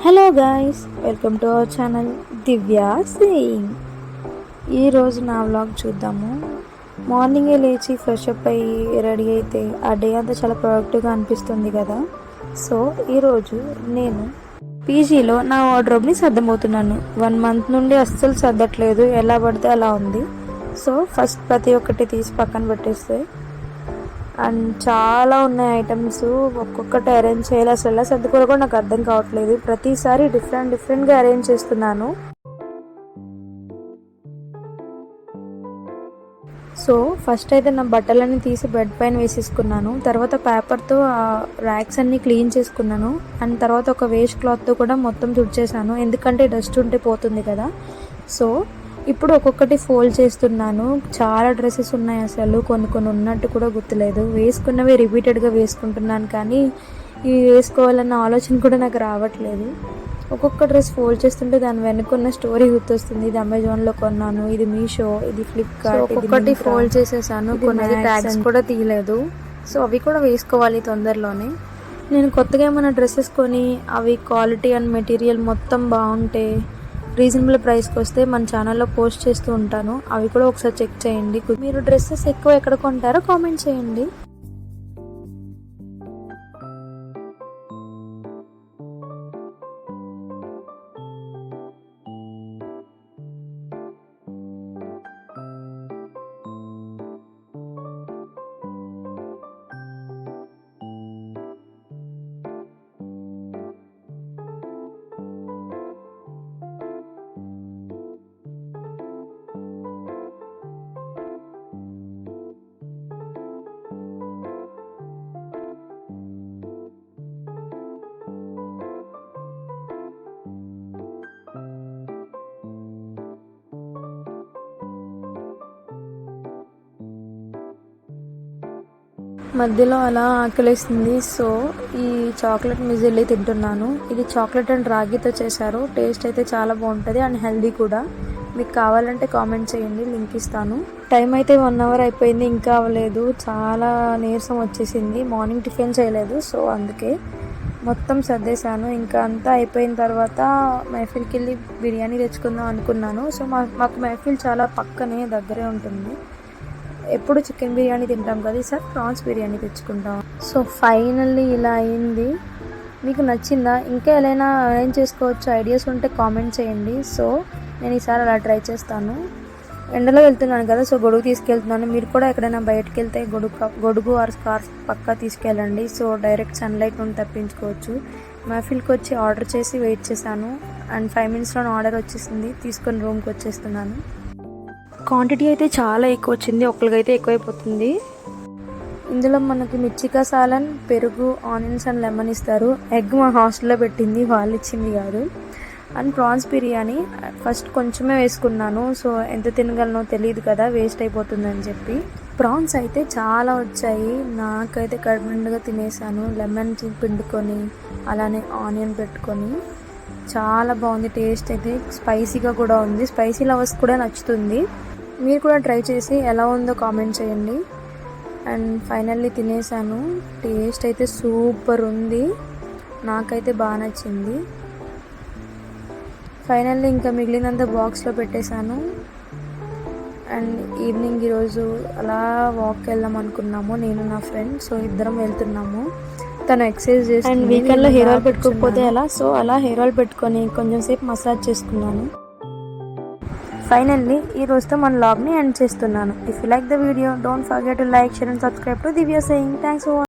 Hello guys, welcome to our channel Divya Singh. ఈరోజు నా vlog చూద్దాము. మార్నింగే లేచి ఫ్రెష్ అప్ అయ్యి రెడీ అయితే ఆ డే అంతా చాలా ప్రొడక్టివ్గా అనిపిస్తుంది కదా. సో ఈరోజు నేను పీజీలో నా వార్డ్రోబ్ని సర్దమవుతున్నాను. 1 మంత్ నుండి అస్సలు సర్దట్లేదు, ఎలా పడితే అలా ఉంది. సో ఫస్ట్ ప్రతి ఒక్కటి తీసి పక్కన పెట్టేస్తే అండ్ చాలా ఉన్నాయి ఐటమ్స్, ఒక్కొక్కటి అరేంజ్ చేయాలి. అసలు ఎలా సర్దుకోవాలో కూడా నాకు అర్థం కావట్లేదు. ప్రతిసారి డిఫరెంట్గా అరేంజ్ చేస్తున్నాను. సో ఫస్ట్ అయితే నా బట్టలన్నీ తీసి బెడ్ పైన వేసేసుకున్నాను. తర్వాత పేపర్తో ఆ ర్యాక్స్ అన్నీ క్లీన్ చేసుకున్నాను. అండ్ తర్వాత ఒక వేస్ట్ క్లాత్తో కూడా మొత్తం తుడిచేసాను, ఎందుకంటే డస్ట్ ఉంటే పోతుంది కదా. సో ఇప్పుడు ఒక్కొక్కటి ఫోల్డ్ చేస్తున్నాను. చాలా డ్రెస్సెస్ ఉన్నాయి, అసలు కొన్ని ఉన్నట్టు కూడా గుర్తులేదు. వేసుకున్నవి రిపీటెడ్గా వేసుకుంటున్నాను, కానీ ఇవి వేసుకోవాలన్న ఆలోచన కూడా నాకు రావట్లేదు. ఒక్కొక్క డ్రెస్ ఫోల్డ్ చేస్తుంటే దాని వెనుకున్న స్టోరీ గుర్తొస్తుంది. ఇది అమెజాన్లో కొన్నాను, ఇది మీషో, ఇది ఫ్లిప్కార్ట్. ఒక్కొక్కటి ఫోల్డ్ చేసేసాను, కొన్ని ట్యాగ్స్ కూడా తీయలేదు. సో అవి కూడా వేసుకోవాలి తొందరలోనే. నేను కొత్తగా ఏమైనా డ్రెస్సెస్ కొని అవి క్వాలిటీ అండ్ మెటీరియల్ మొత్తం బాగుంటే రీజనబుల్ ప్రైస్కి వస్తే మన ఛానల్లో పోస్ట్ చేస్తూ ఉంటాను. అవి కూడా ఒకసారి చెక్ చేయండి. మీరు డ్రెస్సెస్ ఎక్కువ ఎక్కడ కొంటారో కామెంట్ చేయండి. మధ్యలో అలా ఆకలేస్తుంది. సో ఈ చాక్లెట్ మిజిల్లీ తింటున్నాను. ఇది చాక్లెట్ అండ్ రాగితో చేశారు. టేస్ట్ అయితే చాలా బాగుంటుంది అండ్ హెల్దీ కూడా. మీకు కావాలంటే కామెంట్ చేయండి, లింక్ ఇస్తాను. టైం అయితే 1 అవర్ అయిపోయింది, ఇంకా అవ్వలేదు. చాలా నీరసం వచ్చేసింది, మార్నింగ్ టిఫిన్ చేయలేదు. సో అందుకే మొత్తం సర్దేశాను. ఇంకా అంతా అయిపోయిన తర్వాత మెహఫిల్కి వెళ్ళి బిర్యానీ తెచ్చుకుందాం అనుకున్నాను. సో మాకు మెహఫిల్ చాలా పక్కనే, దగ్గరే ఉంటుంది. ఎప్పుడు చికెన్ బిర్యానీ తింటాం కదా, ఈసారి ప్రాన్స్ బిర్యానీ తెచ్చుకుంటాం. సో ఫైనల్లీ ఇలా అయింది. మీకు నచ్చిందా? ఇంకా ఎలా అరేంజ్ చేసుకోవచ్చు ఐడియాస్ ఉంటే కామెంట్ చేయండి. సో నేను ఈసారి అలా ట్రై చేస్తాను. ఎండలో వెళ్తున్నాను కదా, సో గొడుగు తీసుకెళ్తున్నాను. మీరు కూడా ఎక్కడైనా బయటకు వెళ్తే గొడుగు ఆర్ స్కార్ఫ్ పక్కా తీసుకెళ్ళండి. సో డైరెక్ట్ సన్లైట్ నుండి తప్పించుకోవచ్చు. మహఫిల్కి వచ్చి ఆర్డర్ చేసి వెయిట్ చేశాను అండ్ 5 మినిట్స్లో ఆర్డర్ వచ్చేసింది. తీసుకొని రూమ్కి వచ్చేస్తున్నాను. క్వాంటిటీ అయితే చాలా ఎక్కువ వచ్చింది, ఒక్కరికైతే ఎక్కువైపోతుంది. ఇందులో మనకి మిర్చికా సాలన్, పెరుగు, ఆనియన్స్ అండ్ లెమన్ ఇస్తారు. ఎగ్ మా హాస్టల్లో పెట్టింది, వాళ్ళు ఇచ్చింది కాదు. అండ్ ప్రాన్స్ బిర్యానీ ఫస్ట్ కొంచెమే వేసుకున్నాను. సో ఎంత తినగలనో తెలియదు కదా, వేస్ట్ అయిపోతుందని చెప్పి. ప్రాన్స్ అయితే చాలా వచ్చాయి, నాకైతే కడుపునిండుగా తినేసాను. లెమన్ పిండుకొని అలానే ఆనియన్ పెట్టుకొని చాలా బాగుంది. టేస్ట్ అయితే స్పైసీగా కూడా ఉంది. స్పైసీ లవర్స్ కూడా నచ్చుతుంది. మీరు కూడా ట్రై చేసి ఎలా ఉందో కామెంట్ చేయండి. అండ్ ఫైనల్లీ తినేసాను. టేస్ట్ అయితే సూపర్ ఉంది, నాకైతే బాగా నచ్చింది. ఫైనల్లీ ఇంకా మిగిలినంత బాక్స్లో పెట్టేశాను. అండ్ ఈవినింగ్ ఈరోజు అలా వాక్కి వెళ్దాం అనుకున్నాము, నేను నా ఫ్రెండ్. సో ఇద్దరం వెళ్తున్నాము. తను ఎక్సర్సైజ్ చేసి అండ్ వీకెండ్లో హెయిర్ ఆయిల్ పెట్టుకోకపోతే ఎలా, సో అలా హెయిర్ ఆయిల్ పెట్టుకొని కొంచెం సేపు మసాజ్ చేసుకున్నాను. ఫైనల్లీ ఈ రోజుతో మన వ్లాగ్ని ఎండ్ చేస్తున్నాను. If you like the video, don't forget to like, share and subscribe to Divya Singh. Thanks for